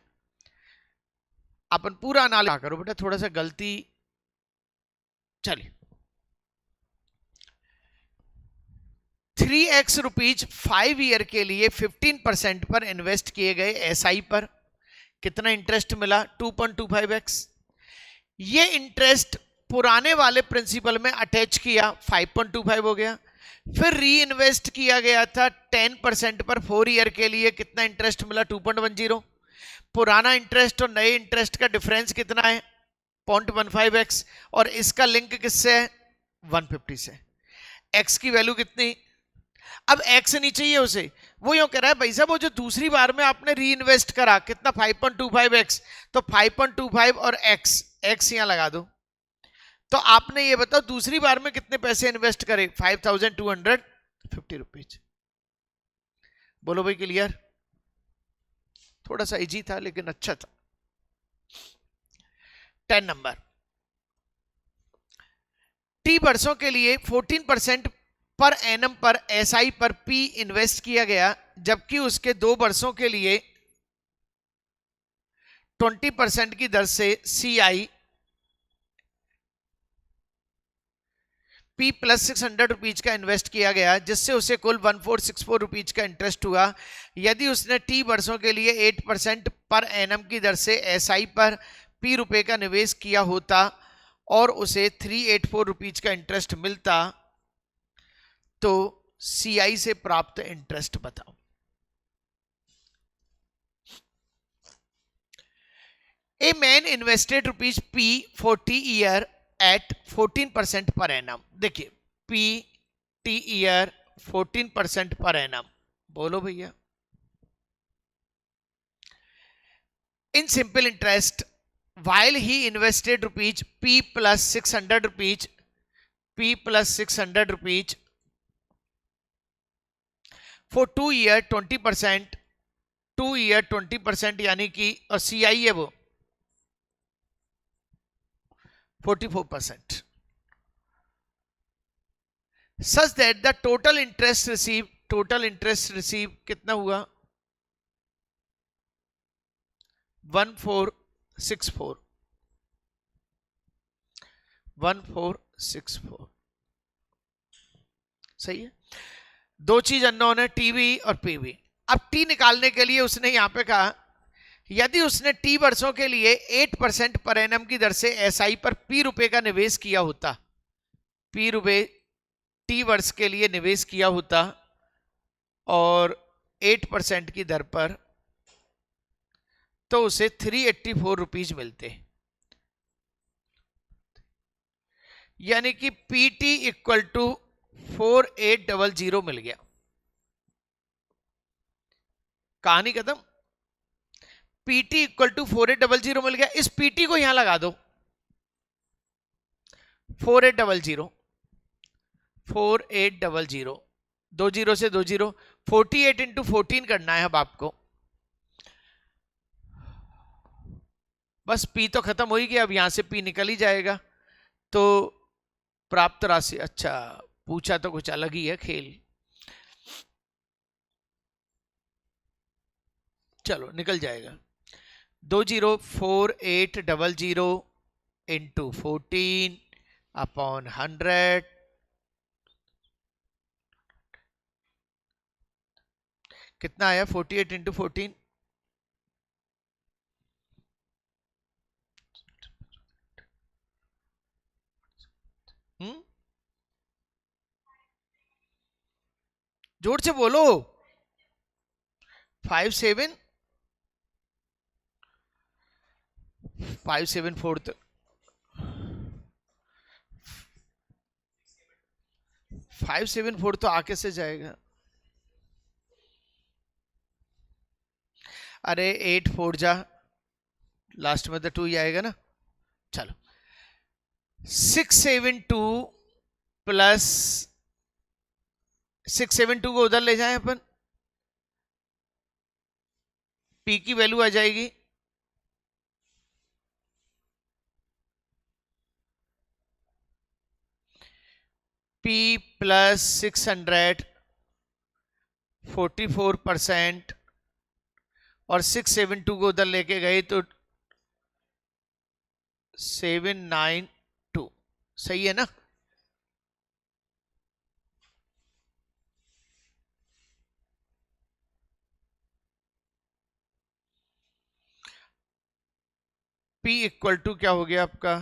अपन पूरा एनालिसिस करो बेटा, थोड़ा सा गलती। चलिए, 3x रुपीज 5 ईयर के लिए 15% पर इन्वेस्ट किए गए SI पर कितना इंटरेस्ट मिला? 2.25x। ये इंटरेस्ट पुराने वाले प्रिंसिपल में अटैच किया, 5.25 हो गया। फिर री इन्वेस्ट किया गया था 10% पर 4 ईयर के लिए, कितना इंटरेस्ट मिला? 2.10। पुराना इंटरेस्ट और नए इंटरेस्ट का डिफरेंस कितना है? 0.15x, और इसका लिंक किससे है? 150 से। x की वैल्यू कितनी? अब x नहीं चाहिए उसे, वो यूं कह रहा है भाई साहब वो जो दूसरी बार में आपने री इन्वेस्ट करा कितना? 5.25x, तो 5.25 और x यहां लगा दो। तो आपने ये बताओ दूसरी बार में कितने पैसे इन्वेस्ट करे? 5250 रुपीज। बोलो भाई, क्लियर? थोड़ा सा इजी था लेकिन अच्छा था। 10 नंबर, टी वर्षों के लिए 14% पर एनम पर SI पर P इन्वेस्ट किया गया, जबकि उसके 2 वर्षों के लिए 20% की दर से CI P प्लस 600 रुपीज का इन्वेस्ट किया गया, जिससे उसे कुल 1464 रुपीज का इंटरेस्ट हुआ। यदि उसने T वर्षों के लिए 8% पर एनम की दर से SI पर P रुपए का निवेश किया होता और उसे 384 रुपीज का इंटरेस्ट मिलता, तो CI से प्राप्त इंटरेस्ट बताओ। A man invested rupees P 40 year at 14% per annum. देखिए P T year 14% per annum, बोलो भैया। In simple interest while he invested rupees P plus 600 rupees for 2 year 20%, 2 year 20% यानी कि, और CI है वो 44%, such that the total interest receive कितना हुआ 1464 1464। सही है। दो चीज अननोन है, टीवी और पीवी। अब टी निकालने के लिए उसने यहां पे कहा यदि उसने टी वर्षों के लिए 8% पर एनम की दर से एसआई पर पी रुपए का निवेश किया होता, पी रुपए टी वर्ष के लिए निवेश किया होता और 8% की दर पर, तो उसे 384 रुपीज मिलते, यानी कि पीटी इक्वल टू 4800 मिल गया। कहानी खत्म। पीटी इक्वल टू 4800 मिल गया। इस पीटी को यहां लगा दो 4800 दो जीरो से 2 जीरो, 48 इंटू 14 करना है अब आपको। बस पी तो खत्म हो ही गया, अब यहां से पी निकल ही जाएगा। तो प्राप्त राशि, अच्छा पूछा तो कुछ अलग ही है खेल, चलो निकल जाएगा। 204,800 इंटू 14 अपॉन 100, कितना आया 48 इंटू 14, जोर से बोलो। 574 तो 574 तो आके से जाएगा। अरे 8 4 जा, लास्ट में तो 2 ही आएगा ना। चलो 672 प्लस 672 को उधर ले जाएं अपन, पी की वैल्यू आ जाएगी पी प्लस 600 44%, और 672 को उधर लेके गए तो 792। सही है ना। P इक्वल टू क्या हो गया आपका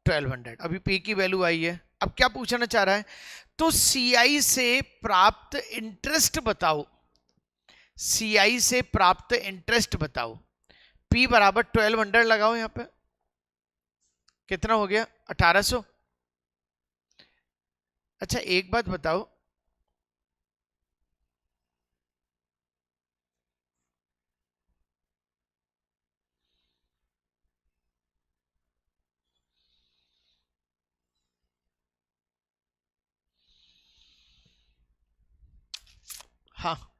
1200। अभी P की वैल्यू आई है। अब क्या पूछना चाह रहा है, तो CI से प्राप्त इंटरेस्ट बताओ, CI से प्राप्त इंटरेस्ट बताओ। P बराबर 1200 लगाओ, यहां पे कितना हो गया 1800। अच्छा एक बात बताओ, हाँ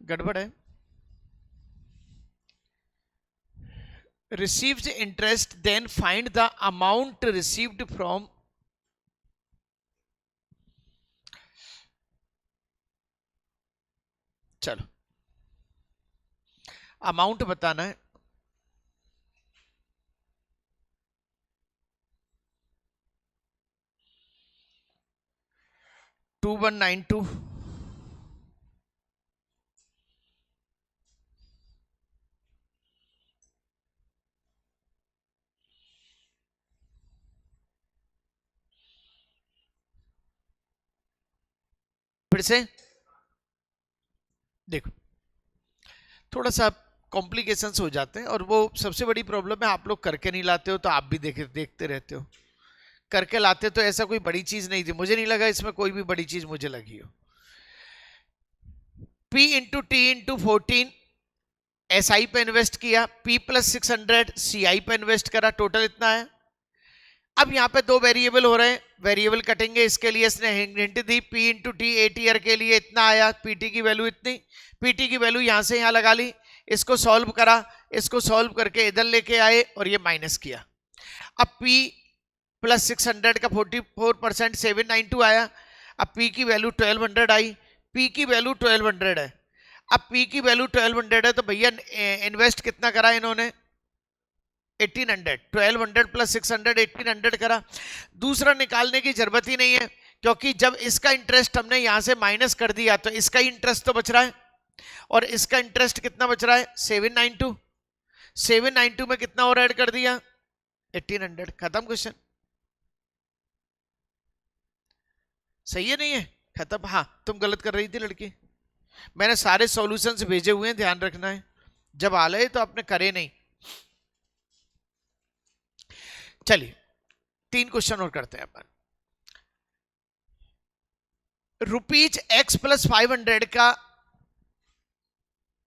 गड़बड़ है। Receives interest, then find the amount received from, चलो अमाउंट बताना है। टू 2192 फिर से देखो, थोड़ा सा कॉम्प्लिकेशंस हो जाते हैं, और वो सबसे बड़ी प्रॉब्लम है आप लोग करके नहीं लाते हो, तो आप भी देखते रहते हो। करके लाते तो ऐसा कोई बड़ी चीज नहीं थी, मुझे नहीं लगा इसमें कोई भी बड़ी चीज मुझे लगी हो। P into T into 14 SI पे इन्वेस्ट किया, P प्लस 600 CI पे इन्वेस्ट करा, टोटल इतना है। अब यहां पे दो वेरिएबल हो रहे हैं, वेरिएबल कटेंगे, इसके लिए इसने हिंट दी, P इंटू टी 8 ईयर के लिए इतना आया, PT की वैल्यू इतनी, PT की वैल्यू यहां से यहां लगा ली, इसको सॉल्व करा, इसको सॉल्व करके इधर लेके आए और ये माइनस किया। अब P प्लस 600 का 44% 792 आया। अब P की वैल्यू 1200 आई, P की वैल्यू 1200 है। अब P की वैल्यू 1200 है तो भैया इन्वेस्ट कितना करा इन्होंने, 1800, 1200 प्लस 600 1800 करा। दूसरा निकालने की जरूरत ही नहीं है, क्योंकि जब इसका इंटरेस्ट हमने यहां से माइनस कर दिया तो इसका इंटरेस्ट तो बच रहा है, और इसका इंटरेस्ट कितना बच रहा है 792, 792 में कितना और ऐड कर दिया 1800, खत्म क्वेश्चन। सही है नहीं है, खत्म। हाँ तुम गलत कर रही थी लड़की, मैंने सारे सॉल्यूशंस भेजे हुए हैं, ध्यान रखना है, जब आ रहे तो आपने करे नहीं। चलिए 3 क्वेश्चन और करते हैं अपन। ₹X प्लस 500 का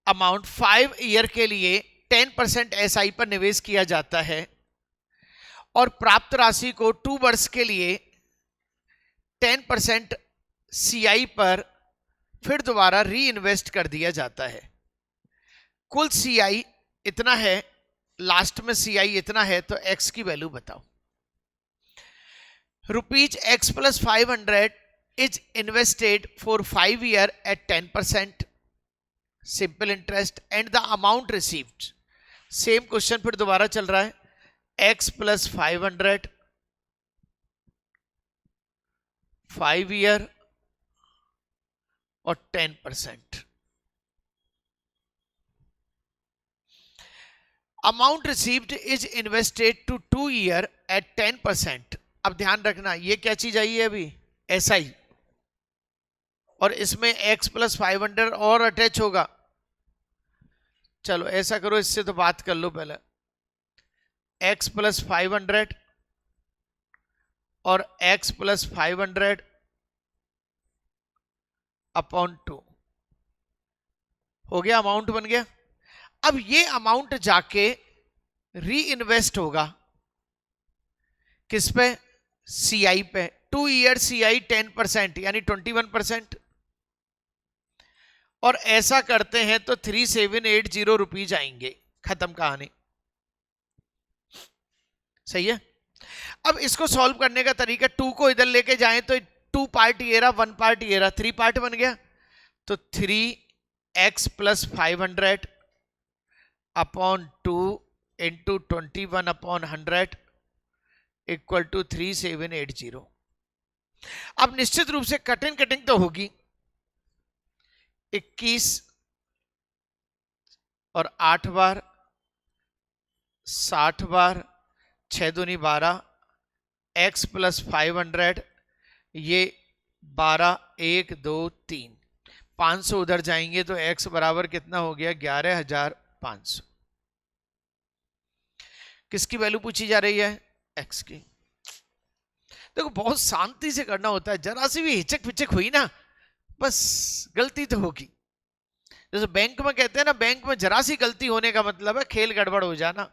अमाउंट 5 ईयर के लिए 10% SI पर निवेश किया जाता है और प्राप्त राशि को 2 वर्ष के लिए 10% CI पर फिर दोबारा री इन्वेस्ट कर दिया जाता है। कुल CI इतना है, लास्ट में CI इतना है, तो X की वैल्यू बताओ। ₹X plus 500 is invested for 5 years at 10% simple interest and the amount received, same question फिर दोबारा चल रहा है, X प्लस 500 5 ईयर और 10%, amount received is invested to 2 year at 10%। अब ध्यान रखना ये क्या चीज आई है अभी, SI, और इसमें X प्लस 500 और अटैच होगा। चलो ऐसा करो, इससे तो बात कर लो पहले, X प्लस 500 और X प्लस 500 अपॉन 2 हो गया, अमाउंट बन गया। अब ये अमाउंट जाके री इन्वेस्ट होगा किस पे, CI पे। 2 ईयर CI 10% यानी 21%, और ऐसा करते हैं तो 3780 रुपीज आएंगे, खत्म कहानी। सही है। अब इसको सॉल्व करने का तरीका, 2 को इधर लेके जाएं तो 2 पार्ट ये रहा, 1 पार्ट ये रहा, 3 पार्ट बन गया, तो 3x plus 500 upon 2 into 21 upon 100 equal to 3780। अब निश्चित रूप से कटिंग तो होगी, 21 और 8 बार 60 बार, 6 दूनी 12, X प्लस 500 ये 12 1 2 3, 500 उधर जाएंगे तो X बराबर कितना हो गया 11500। किसकी वैल्यू पूछी जा रही है, X की। देखो बहुत शांति से करना होता है, जरा सी भी हिचक पिचक हुई ना बस गलती तो होगी। जैसे बैंक में कहते हैं ना, बैंक में जरा सी गलती होने का मतलब है खेल गड़बड़ हो जाना।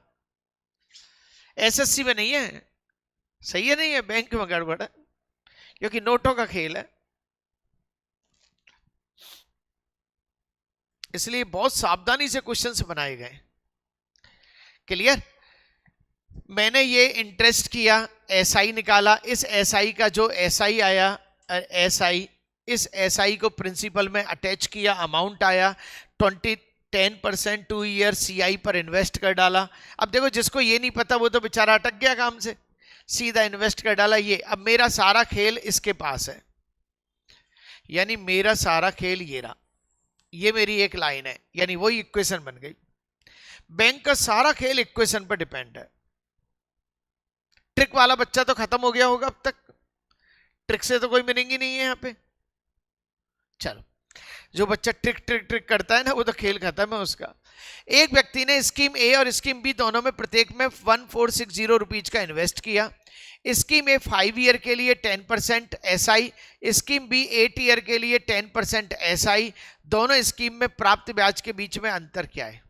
SSC में नहीं है, सही है नहीं है, बैंक में गड़बड़ है, क्योंकि नोटों का खेल है, इसलिए बहुत सावधानी से क्वेश्चंस बनाए गए। क्लियर। मैंने ये इंटरेस्ट किया, SI निकाला, इस SI का जो SI आया, SI, इस SI को प्रिंसिपल में अटैच किया, अमाउंट आया 10% 2 ईयर CI पर इन्वेस्ट कर डाला। अब देखो जिसको ये नहीं पता वो तो बेचारा अटक गया काम से, सीधा इन्वेस्ट कर डाला ये। अब मेरा सारा खेल इसके पास है, यानी मेरा सारा खेल ये रहा, ये मेरी एक लाइन है, यानी वही इक्वेशन बन गई। बैंक का सारा खेल इक्वेशन पर डिपेंड है। ट्रिक वाला बच्चा तो खत्म हो गया होगा अब तक, ट्रिक से तो कोई मीनिंग ही नहीं है यहाँ पे। चलो, जो बच्चा ट्रिक करता है ना वो तो खेल खत्म है उसका। एक व्यक्ति ने स्कीम ए और स्कीम बी दोनों में प्रत्येक में 1460 रुपीज का इन्वेस्ट किया। स्कीम ए 5 ईयर के लिए 10% SI, स्कीम बी 8 ईयर के लिए 10% SI, दोनों स्कीम में प्राप्त ब्याज के बीच में अंतर क्या है।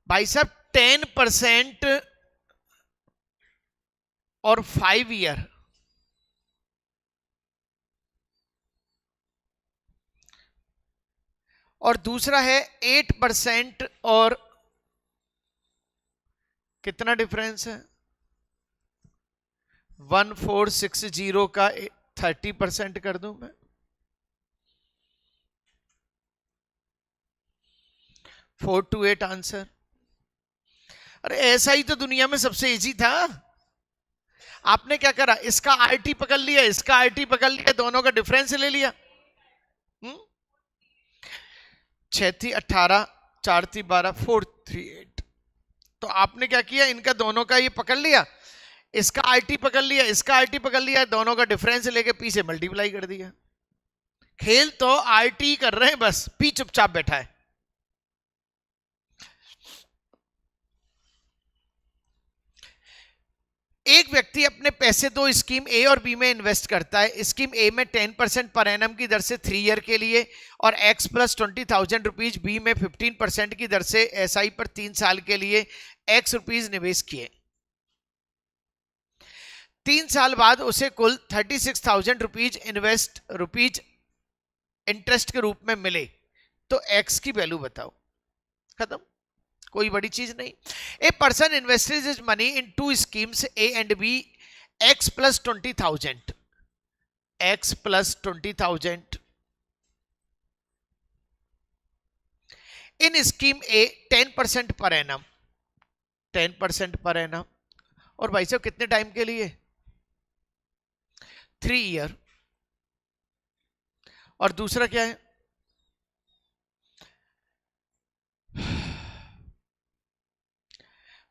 भाई साहब 10% और 5 ईयर, और दूसरा है 8% और कितना डिफरेंस है 1460 का 30% कर दूं मैं, 428 आंसर। अरे ऐसा ही तो दुनिया में सबसे इजी था। आपने क्या करा, इसका आरटी पकड़ लिया, इसका आरटी पकड़ लिया, दोनों का डिफरेंस ले लिया। 6 थी 18, 4 थी 12, 4 3 8। तो आपने क्या किया, इनका दोनों का ये पकड़ लिया, इसका आरटी पकड़ लिया, इसका आरटी पकड़ लिया, दोनों का डिफरेंस लेके पी से मल्टीप्लाई कर दिया। खेल तो आरटी कर रहे हैं, बस पी चुपचाप बैठा है। एक व्यक्ति अपने पैसे दो स्कीम ए और बी में इन्वेस्ट करता है। स्कीम ए में 10% पर एनम की दर से 3 ईयर के लिए और एक्स प्लस 20,000 रुपीज, बी में 15% की दर से एसआई पर 3 साल के लिए एक्स रुपीज निवेश किए। 3 साल बाद उसे कुल 36,000 रुपीज इंटरेस्ट के रूप में मिले, तो एक्स की वैल्यू बताओ। खत्म, कोई बड़ी चीज नहीं। A person invested his money in 2 schemes A and B, x plus 20,000, x plus 20,000 in scheme A 10% per annum, 10% per annum, और भाई साहब कितने टाइम के लिए, 3 ईयर। और दूसरा क्या है,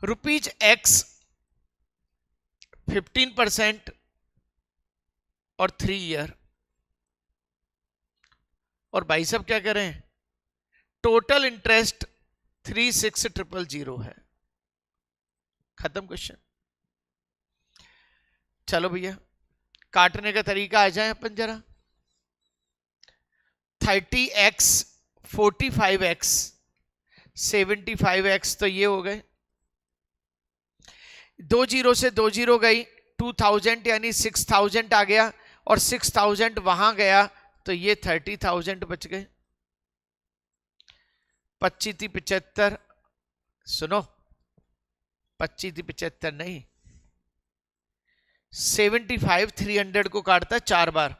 रुपीज एक्स 15% और 3 ईयर। और भाई साहब क्या करें, टोटल इंटरेस्ट 36,000 है। खत्म क्वेश्चन। चलो भैया काटने का तरीका आ जाए अपन जरा। 30x, 45x, 75x, तो ये हो गए, 2 जीरो से 2 जीरो गई, 2000 यानी 6000 आ गया, और 6000 वहां गया, तो ये 30,000 बच गए। 25 थी 75, सुनो 25 थी 75 नहीं, 75 300 को काटता 4 बार,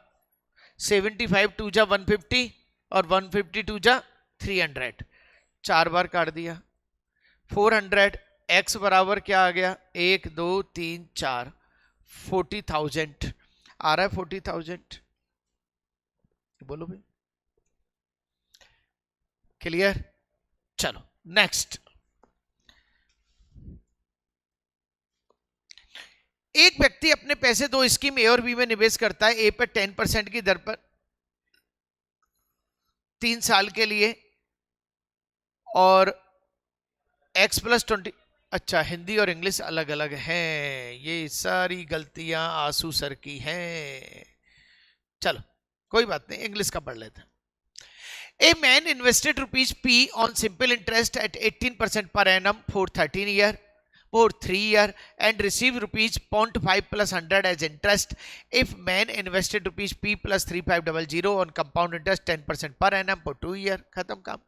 75 2 जा 150 और 150 2 जा 300, 4 बार काट दिया। 400 एक्स बराबर क्या आ गया, 1 2 3 4, 40,000 आ रहा है, 40,000। बोलो भाई, क्लियर। चलो नेक्स्ट। एक व्यक्ति अपने पैसे 2 स्कीम ए और बी में निवेश करता है। ए पर 10% की दर पर 3 साल के लिए और एक्स प्लस 20। अच्छा, हिंदी और इंग्लिश अलग अलग हैं, ये सारी गलतियां आंसू सर की हैं। चलो कोई बात नहीं, इंग्लिश का पढ़ लेते हैं। ए man invested rupees P on simple interest eight 18% per annum for 3 year and receive rupees 0.5 plus 100 as interest if man invested rupees p plus 3500 on compound interest 10% per annum for 2 year। खत्म काम।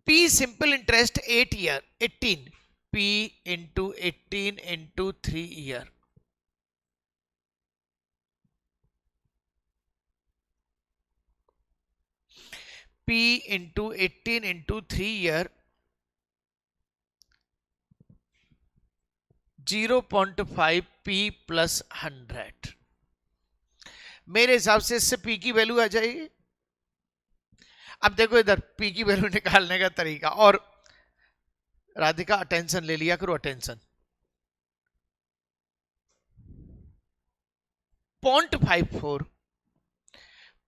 p simple interest 8 year 18, p into 18 into 3 year, p into 18 into 3 year 0.5 p plus 100। मेरे हिसाब से इससे p की value आ जाएगी। अब देखो इधर p की वैल्यू निकालने का तरीका, और राधिका अटेंशन ले लिया करो, अटेंशन। 0.54,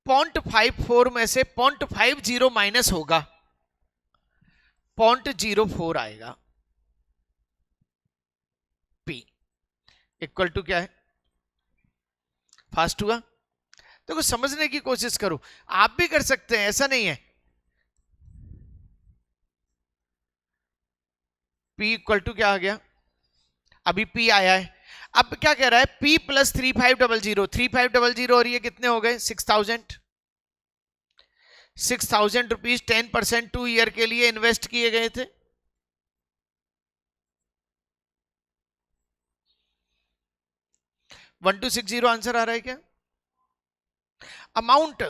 0.54 में से 0.50 माइनस होगा, 0.04 आएगा। p इक्वल टू क्या है, फास्ट हुआ। देखो समझने की कोशिश करो, आप भी कर सकते हैं, ऐसा नहीं है। P इक्वल टू क्या आ गया, अभी P आया है। अब क्या कह रहा है, P प्लस 3500, 3500 और ये कितने हो गए 6000, 6000 रुपीज 10% 2 ईयर के लिए इन्वेस्ट किए गए थे। वन टू 60 आंसर आ रहा है क्या? अमाउंट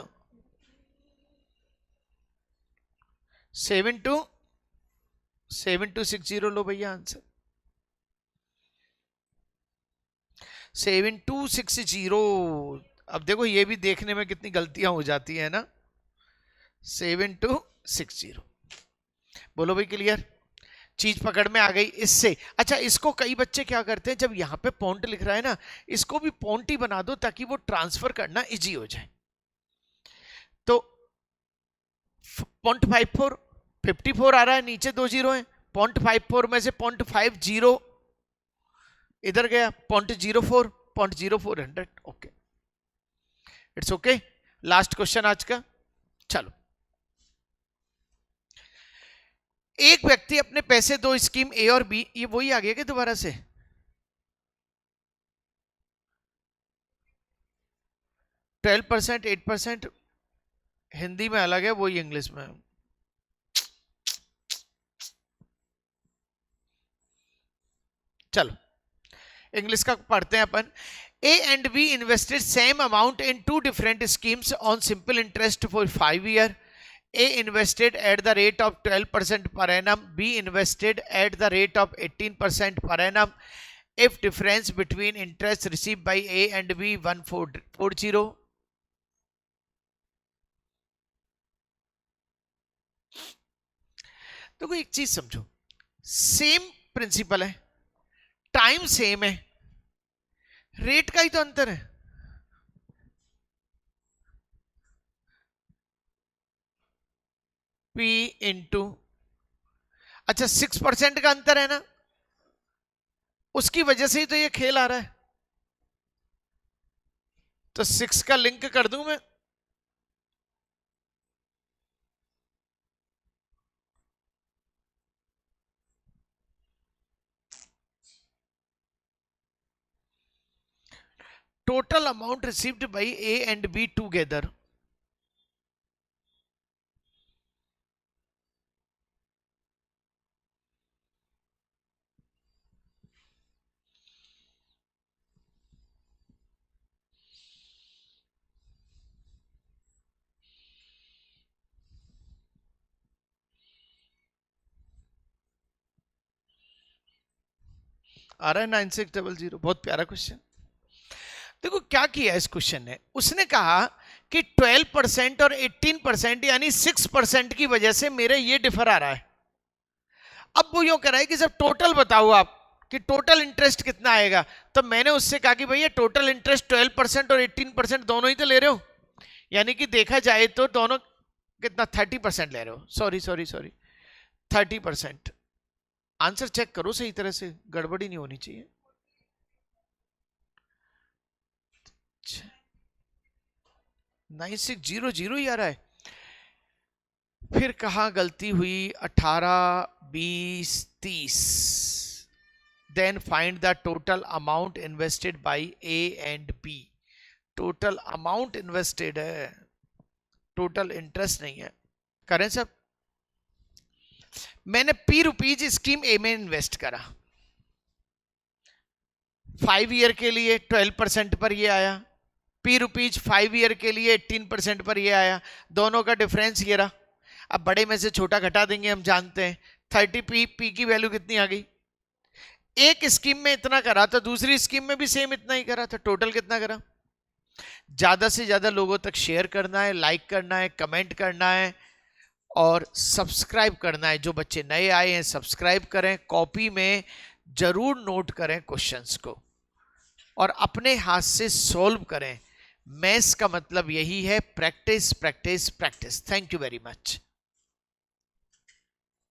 7260 लो भैया आंसर 7260। अब देखो ये भी देखने में कितनी गलतियां हो जाती है ना। 7260 बोलो भाई क्लियर, चीज पकड़ में आ गई इससे। अच्छा इसको कई बच्चे क्या करते हैं, जब यहां पे पॉइंट लिख रहा है ना, इसको भी पॉइंट ही बना दो ताकि वो ट्रांसफर करना इजी हो जाए। तो 0.54 54 आ रहा है, नीचे 2 जीरो है, 0.54 में से 0.50 इधर गया, 0.04 0.0400। Okay it's okay. Last question आज का, चलो। एक व्यक्ति अपने पैसे दो स्कीम ए और बी, ये वही आ गया क्या दोबारा से? ट्वेल्व 8% हिंदी में अलग है, वही इंग्लिश में। चलो इंग्लिश का पढ़ते हैं अपन। A and B invested same amount in two different schemes on simple interest for 5 years. A invested at the rate of 12% per annum. B invested at the rate of 18% per annum. If difference between interest received by A and B 1440. तो कोई एक चीज समझो, same principle है, time same है, rate का ही तो अंतर है। P इंटू, अच्छा 6% का अंतर है ना, उसकी वजह से ही तो ये खेल आ रहा है। तो 6 का लिंक कर दूं मैं, total amount received by A and B together. आ रहा है 9600। बहुत प्यारा क्वेश्चन। देखो क्या किया इस क्वेश्चन ने, उसने कहा कि 12% और 18% यानी 6% की वजह से मेरे ये डिफर आ रहा है। अब वो यूं कह रहा है कि जब टोटल बताओ आप कि टोटल इंटरेस्ट कितना आएगा, तो मैंने उससे कहा कि भैया टोटल इंटरेस्ट 12% और 18% दोनों ही तो ले रहे हो, यानी कि देखा जाए तो दोनों कितना 30% ले रहे हो। सॉरी 30%। आंसर चेक करो सही तरह से, गड़बड़ी नहीं होनी चाहिए। 9600 ही आ रहा है। फिर कहां गलती हुई, 18 20 30। Then find the total amount invested by A and B. Total amount invested है, टोटल इंटरेस्ट नहीं है। करें सब, मैंने P रुपीज स्कीम ए में इन्वेस्ट करा, 5 ईयर के लिए 12% पर ये आया। P रुपीज 5 ईयर के लिए 18% पर ये आया, दोनों का डिफरेंस ये रहा। अब बड़े में से छोटा घटा देंगे, हम जानते हैं 30 P की वैल्यू कितनी आ गई। एक स्कीम में इतना करा तो दूसरी स्कीम में भी सेम इतना ही करा, तो टोटल कितना करा। ज्यादा से ज्यादा लोगों तक शेयर करना है, लाइक करना है, कमेंट करना है और सब्सक्राइब करना है। जो बच्चे नए आए हैं सब्सक्राइब करें, कॉपी में जरूर नोट करें क्वेश्चंस को और अपने हाथ से सॉल्व करें। मैथ्स का मतलब यही है, practice practice practice. Thank you very much.